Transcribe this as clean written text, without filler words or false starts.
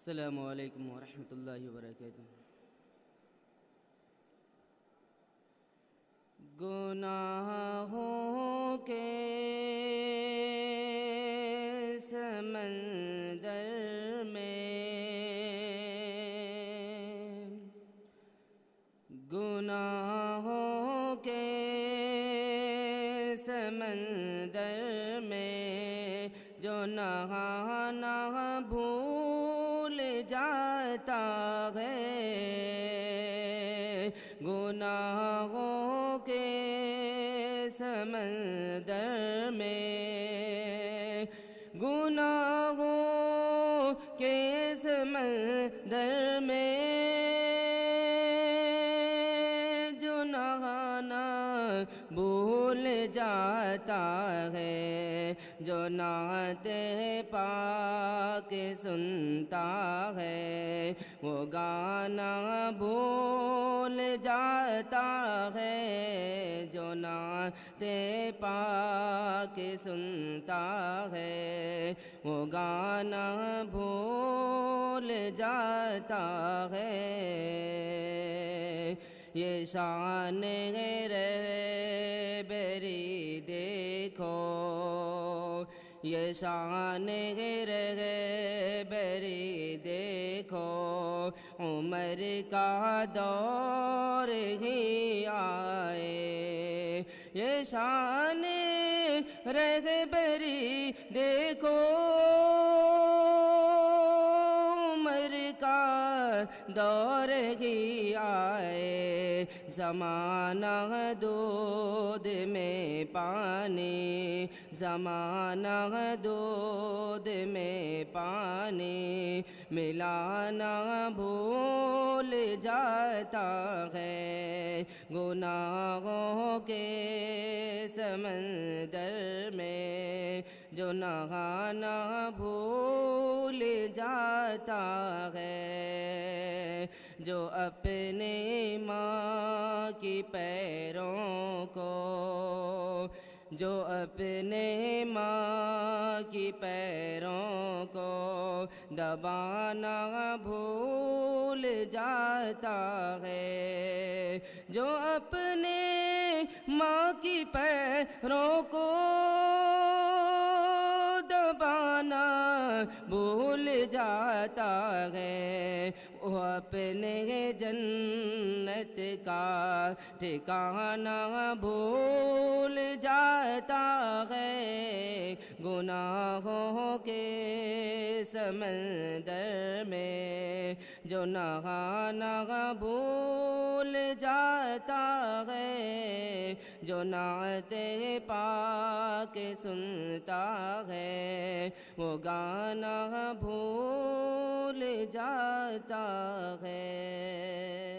السلام علیکم ورحمۃ اللہ وبرکاتہ۔ گناہوں کے سمندر میں، گناہوں کے سمندر میں جو نہانا بھول جاتا ہے، گناہوں کے سمندر میں، گناہوں کے سمندر میں جو نہانا بھول جاتا ہے، جو نعت پاک سنتا ہے وہ گانا بھول جاتا ہے، جو نعت پاک سنتا ہے وہ گانا بھول جاتا ہے۔ یہ شان رہبری دیکھو، یہ شان رہبری دیکھو، عمر کا دور ہی آئے، یہ شان رہبری دیکھو، عمر کا دور ہی آئے، زمانہ دودھ میں پانی، زمانہ دودھ میں پانی ملانا بھول جاتا ہے، گناہوں کے سمندر میں جو نہانا بھول جاتا ہے، جو اپنے ماں کی پیروں کو، جو اپنے ماں کی پیروں کو دبانا بھول جاتا ہے، جو اپنے ماں کی پیروں کو دبانا بھول جاتا ہے، وہ اپنے جنت کا ٹھکانہ بھول جاتا ہے، گناہوں کے سمندر میں جو نہانا بھول جاتا ہے، جو نعت پاک سنتا ہے وہ گانا بھول جاتا ہے۔